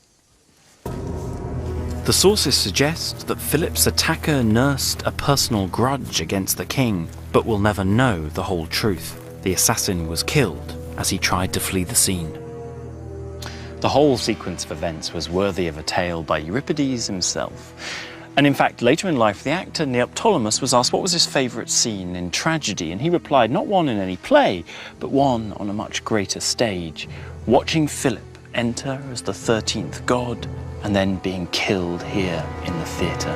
The sources suggest that Philip's attacker nursed a personal grudge against the king, but will never know the whole truth. The assassin was killed as he tried to flee the scene. The whole sequence of events was worthy of a tale by Euripides himself. And in fact, later in life, the actor Neoptolemus was asked what was his favourite scene in tragedy, and he replied, not one in any play, but one on a much greater stage, watching Philip enter as the 13th god and then being killed here in the theatre.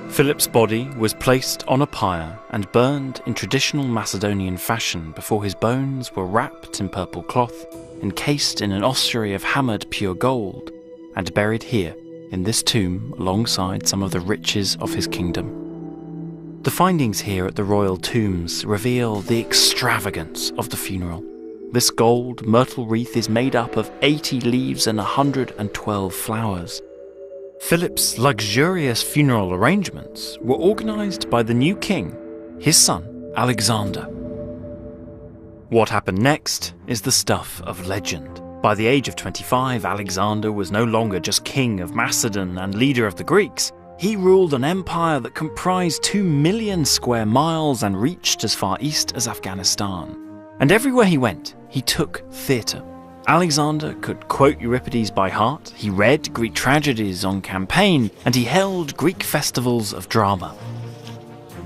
Philip's body was placed on a pyre and burned in traditional Macedonian fashion before his bones were wrapped in purple cloth, encased in an ossuary of hammered pure gold, and buried here in this tomb alongside some of the riches of his kingdom. The findings here at the royal tombs reveal the extravagance of the funeral. This gold myrtle wreath is made up of 80 leaves and 112 flowers. Philip's luxurious funeral arrangements were organised by the new king, his son Alexander. What happened next is the stuff of legend. By the age of 25, Alexander was no longer just king of Macedon and leader of the Greeks. He ruled an empire that comprised 2 million square miles and reached as far east as Afghanistan. And everywhere he went, he took theatre. Alexander could quote Euripides by heart, he read Greek tragedies on campaign, and he held Greek festivals of drama.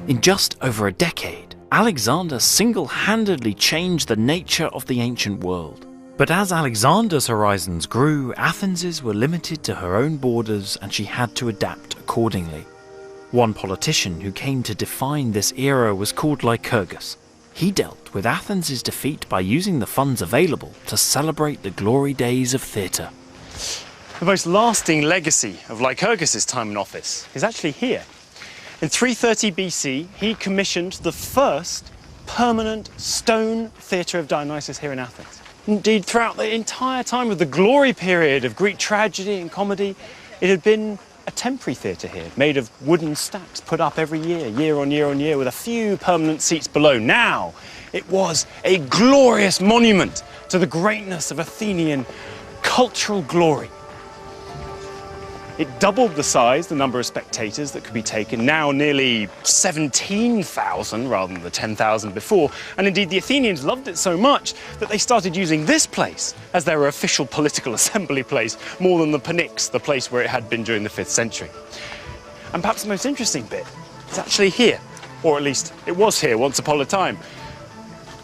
In just over a decade, Alexander single-handedly changed the nature of the ancient world. But as Alexander's horizons grew, Athens's were limited to her own borders and she had to adapt accordingly. One politician who came to define this era was called Lycurgus. He dealt with Athens's defeat by using the funds available to celebrate the glory days of theatre. The most lasting legacy of Lycurgus' time in office is actually here. In 330 BC, he commissioned the first permanent stone theatre of Dionysus here in Athens. Indeed, throughout the entire time of the glory period of Greek tragedy and comedy, it had been a temporary theatre here, made of wooden stacks put up every year on year on year, with a few permanent seats below. Now, it was a glorious monument to the greatness of Athenian cultural glory. It doubled the size, the number of spectators that could be taken, now nearly 17,000 rather than the 10,000 before. And indeed, the Athenians loved it so much that they started using this place as their official political assembly place, more than the Pnyx, the place where it had been during the 5th century. And perhaps the most interesting bit is actually here, or at least it was here once upon a time.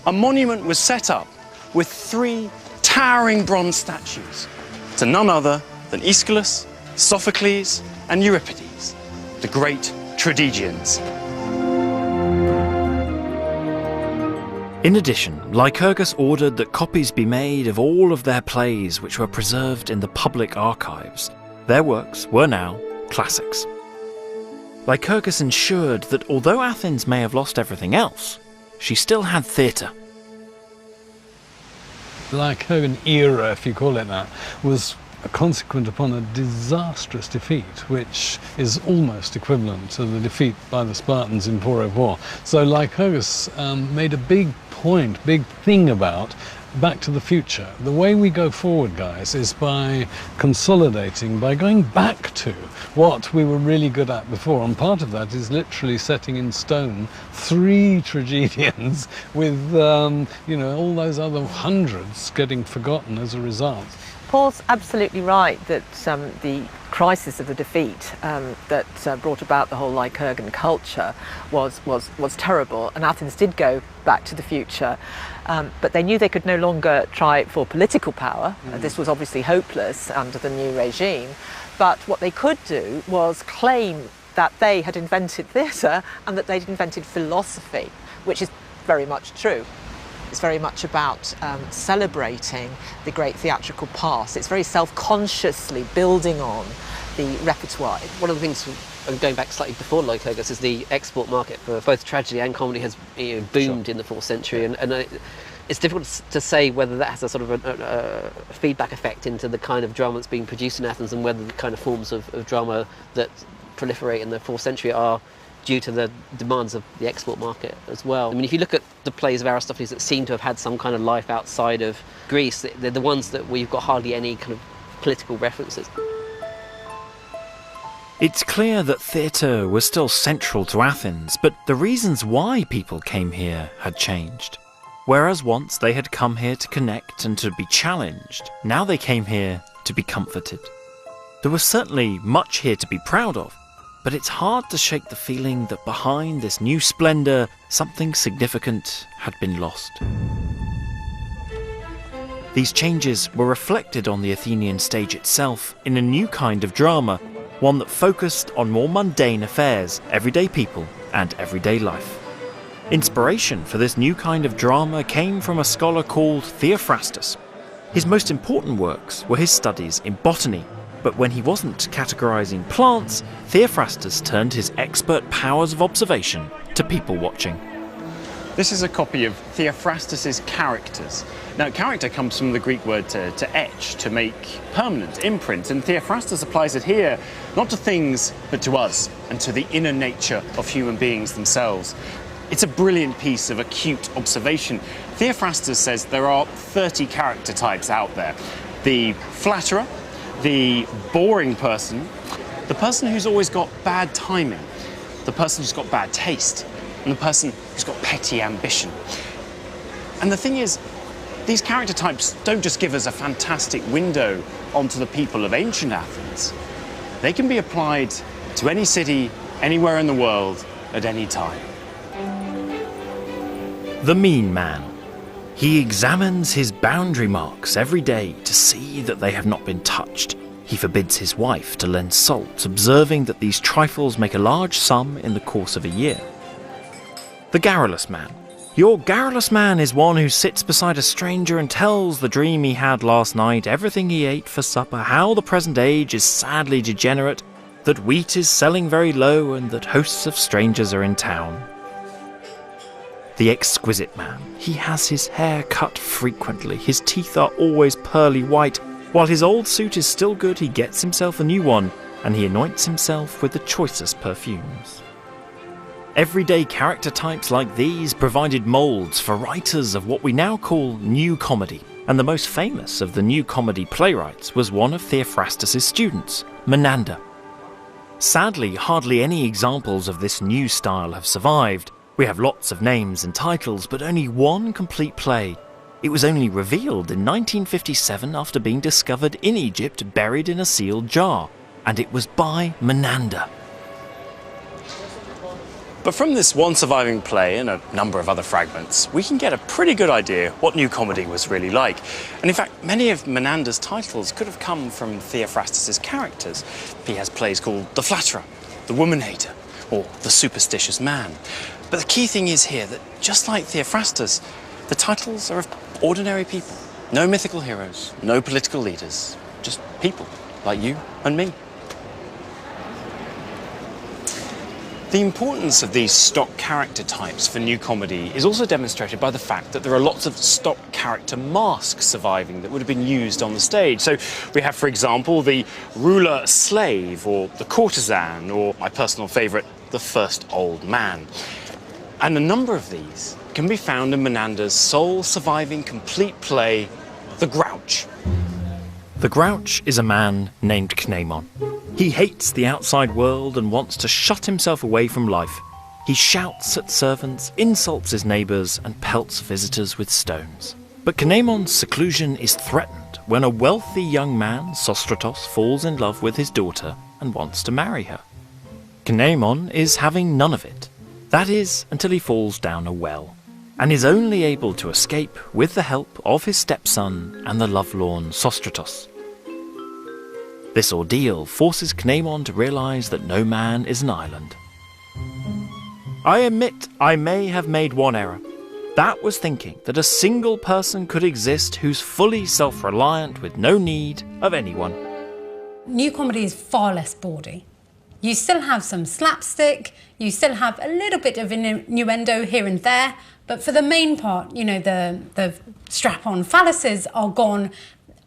A monument was set up with 3 towering bronze statues to none other than Aeschylus, Sophocles and Euripides, the great tragedians. In addition, Lycurgus ordered that copies be made of all of their plays which were preserved in the public archives. Their works were now classics. Lycurgus ensured that although Athens may have lost everything else, she still had theatre. The Lycurgan era, if you call it that, was consequent upon a disastrous defeat, which is almost equivalent to the defeat by the Spartans in 404. So Lycurgus made a big thing about back to the future. The way we go forward, guys, is by consolidating, by going back to what we were really good at before. And part of that is literally setting in stone 3 tragedians with, all those other hundreds getting forgotten as a result. Paul's absolutely right that the crisis of the defeat that brought about the whole Lycurgan culture was terrible, and Athens did go back to the future, but they knew they could no longer try for political power. This was obviously hopeless under the new regime, but what they could do was claim that they had invented theatre and that they'd invented philosophy, which is very much true. It's very much about celebrating the great theatrical past. It's very self-consciously building on the repertoire. One of the things, going back slightly before Lycurgus, is the export market for both tragedy and comedy has boomed in the 4th century, and it's difficult to say whether that has a sort of a feedback effect into the kind of drama that's being produced in Athens, and whether the kind of forms of drama that proliferate in the 4th century are due to the demands of the export market as well. I mean, if you look at the plays of Aristophanes that seem to have had some kind of life outside of Greece, they're the ones that we've got hardly any kind of political references. It's clear that theatre was still central to Athens, but the reasons why people came here had changed. Whereas once they had come here to connect and to be challenged, now they came here to be comforted. There was certainly much here to be proud of, but it's hard to shake the feeling that behind this new splendour, something significant had been lost. These changes were reflected on the Athenian stage itself in a new kind of drama, one that focused on more mundane affairs, everyday people, and everyday life. Inspiration for this new kind of drama came from a scholar called Theophrastus. His most important works were his studies in botany, but when he wasn't categorizing plants, Theophrastus turned his expert powers of observation to people watching. This is a copy of Theophrastus's Characters. Now, character comes from the Greek word to etch, to make permanent, imprint, and Theophrastus applies it here, not to things, but to us, and to the inner nature of human beings themselves. It's a brilliant piece of acute observation. Theophrastus says there are 30 character types out there. The flatterer, the boring person, the person who's always got bad timing, the person who's got bad taste, and the person who's got petty ambition. And the thing is, these character types don't just give us a fantastic window onto the people of ancient Athens. They can be applied to any city, anywhere in the world, at any time. The mean man. He examines his boundary marks every day to see that they have not been touched. He forbids his wife to lend salt, observing that these trifles make a large sum in the course of a year. The garrulous man. Your garrulous man is one who sits beside a stranger and tells the dream he had last night, everything he ate for supper, how the present age is sadly degenerate, that wheat is selling very low, and that hosts of strangers are in town. The exquisite man. He has his hair cut frequently, his teeth are always pearly white. While his old suit is still good, he gets himself a new one, and he anoints himself with the choicest perfumes. Everyday character types like these provided moulds for writers of what we now call new comedy, and the most famous of the new comedy playwrights was one of Theophrastus's students, Menander. Sadly, hardly any examples of this new style have survived. We have lots of names and titles, but only one complete play. It was only revealed in 1957 after being discovered in Egypt buried in a sealed jar, and it was by Menander. But from this one surviving play and a number of other fragments, we can get a pretty good idea what new comedy was really like. And in fact, many of Menander's titles could have come from Theophrastus's characters. He has plays called The Flatterer, The Woman Hater, or The Superstitious Man. But the key thing is here that, just like Theophrastus, the titles are of ordinary people. No mythical heroes, no political leaders, just people like you and me. The importance of these stock character types for new comedy is also demonstrated by the fact that there are lots of stock character masks surviving that would have been used on the stage. So we have, for example, the ruler slave, or the courtesan, or my personal favourite, the first old man. And a number of these can be found in Menander's sole surviving complete play, The Grouch. The Grouch is a man named Cnemon. He hates the outside world and wants to shut himself away from life. He shouts at servants, insults his neighbours, and pelts visitors with stones. But Cnemon's seclusion is threatened when a wealthy young man, Sostratos, falls in love with his daughter and wants to marry her. Cnemon is having none of it. That is, until he falls down a well, and is only able to escape with the help of his stepson and the lovelorn Sostratos. This ordeal forces Cnemon to realise that no man is an island. I admit I may have made one error. That was thinking that a single person could exist who's fully self-reliant with no need of anyone. New comedy is far less bawdy. You still have some slapstick, you still have a little bit of innuendo here and there, but for the main part, you know, the strap-on phalluses are gone.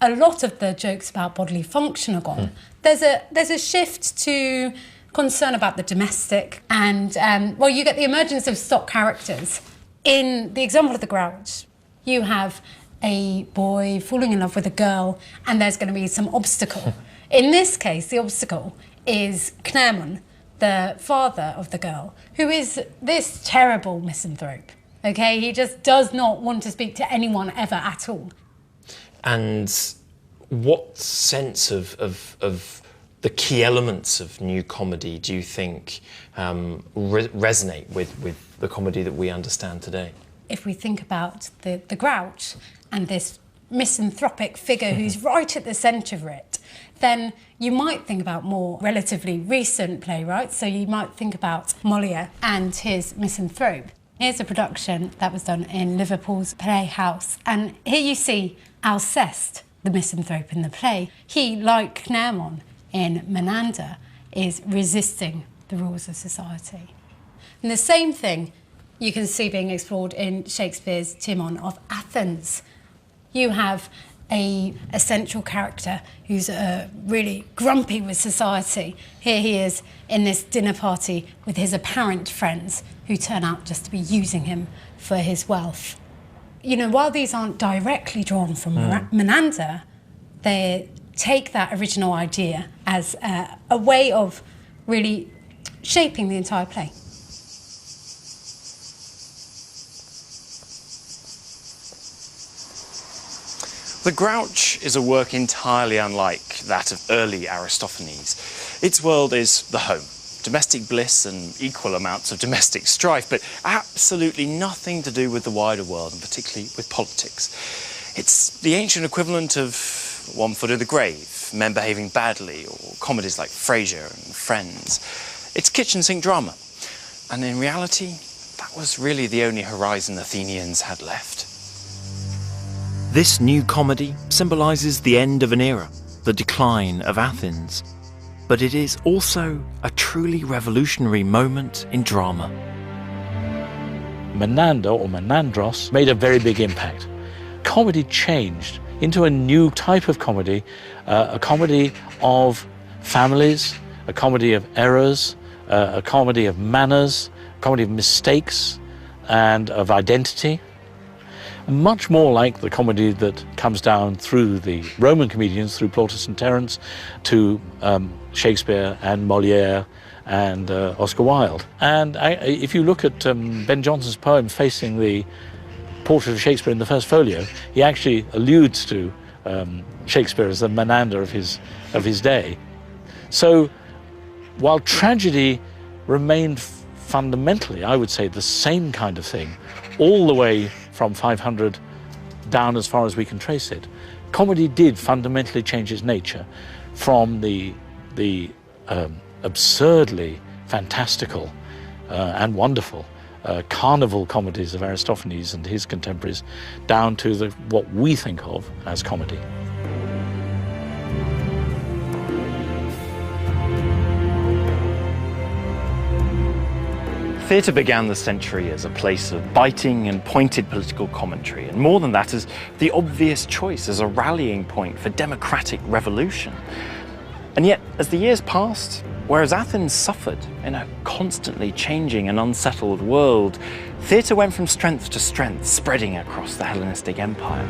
A lot of the jokes about bodily function are gone. There's a shift to concern about the domestic, and well, you get the emergence of stock characters. In the example of The Grouch, you have a boy falling in love with a girl, and there's going to be some obstacle. In this case, the obstacle is Cnemon, the father of the girl, who is this terrible misanthrope. Okay, he just does not want to speak to anyone ever at all. And what sense of the key elements of new comedy do you think resonate with the comedy that we understand today? If we think about the Grouch and this misanthropic figure who's right at the centre of it, then you might think about more relatively recent playwrights. So you might think about Molière and his misanthrope. Here's a production that was done in Liverpool's Playhouse. And here you see Alceste, the misanthrope in the play. He, like Cnemon in Menander, is resisting the rules of society. And the same thing you can see being explored in Shakespeare's Timon of Athens. You have a central character who's really grumpy with society. Here he is in this dinner party with his apparent friends who turn out just to be using him for his wealth. You know, while these aren't directly drawn from Menander, they take that original idea as a way of really shaping the entire play. The Grouch is a work entirely unlike that of early Aristophanes. Its world is the home, domestic bliss and equal amounts of domestic strife, but absolutely nothing to do with the wider world, and particularly with politics. It's the ancient equivalent of One Foot in the Grave, Men Behaving Badly, or comedies like Frasier and Friends. It's kitchen sink drama, and in reality, that was really the only horizon Athenians had left. This new comedy symbolises the end of an era, the decline of Athens. But it is also a truly revolutionary moment in drama. Menander, or Menandros, made a very big impact. Comedy changed into a new type of comedy, a comedy of families, a comedy of errors, a comedy of manners, a comedy of mistakes and of identity. Much more like the comedy that comes down through the Roman comedians, through Plautus and Terence, to Shakespeare and Molière and Oscar Wilde. And if you look at Ben Jonson's poem Facing the Portrait of Shakespeare in the First Folio, he actually alludes to Shakespeare as the Menander of his day. So while tragedy remained fundamentally, I would say, the same kind of thing, all the way from 500 down as far as we can trace it, comedy did fundamentally change its nature from the absurdly fantastical and wonderful carnival comedies of Aristophanes and his contemporaries down to what we think of as comedy. Theatre began the century as a place of biting and pointed political commentary, and more than that, as the obvious choice as a rallying point for democratic revolution. And yet, as the years passed, whereas Athens suffered in a constantly changing and unsettled world, theatre went from strength to strength, spreading across the Hellenistic Empire.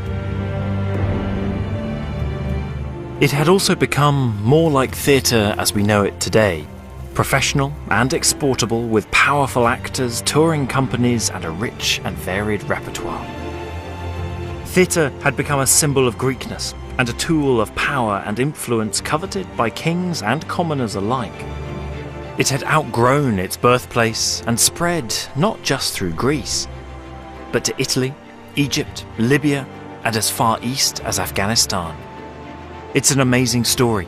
It had also become more like theatre as we know it today. Professional and exportable, with powerful actors, touring companies and a rich and varied repertoire. Theatre had become a symbol of Greekness and a tool of power and influence coveted by kings and commoners alike. It had outgrown its birthplace and spread not just through Greece, but to Italy, Egypt, Libya and as far east as Afghanistan. It's an amazing story.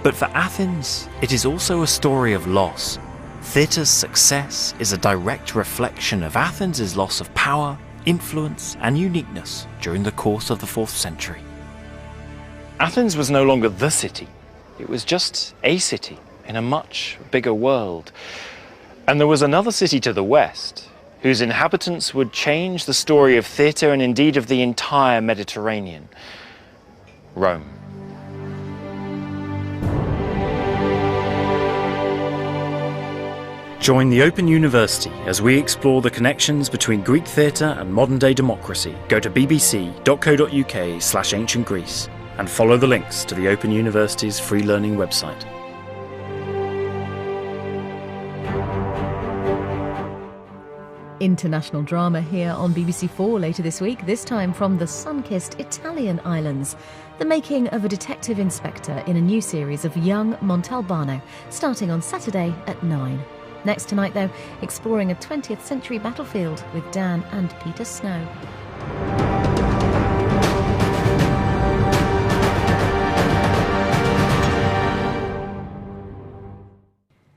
But for Athens, it is also a story of loss. Theatre's success is a direct reflection of Athens' loss of power, influence and uniqueness during the course of the 4th century. Athens was no longer the city. It was just a city in a much bigger world. And there was another city to the west, whose inhabitants would change the story of theatre and indeed of the entire Mediterranean: Rome. Join the Open University as we explore the connections between Greek theatre and modern-day democracy. Go to bbc.co.uk/ancient Greece and follow the links to the Open University's free learning website. International drama here on BBC4 later this week, this time from the sun-kissed Italian islands. The making of a detective inspector in a new series of young Montalbano, starting on Saturday at 9. Next tonight, though, exploring a 20th century battlefield with Dan and Peter Snow.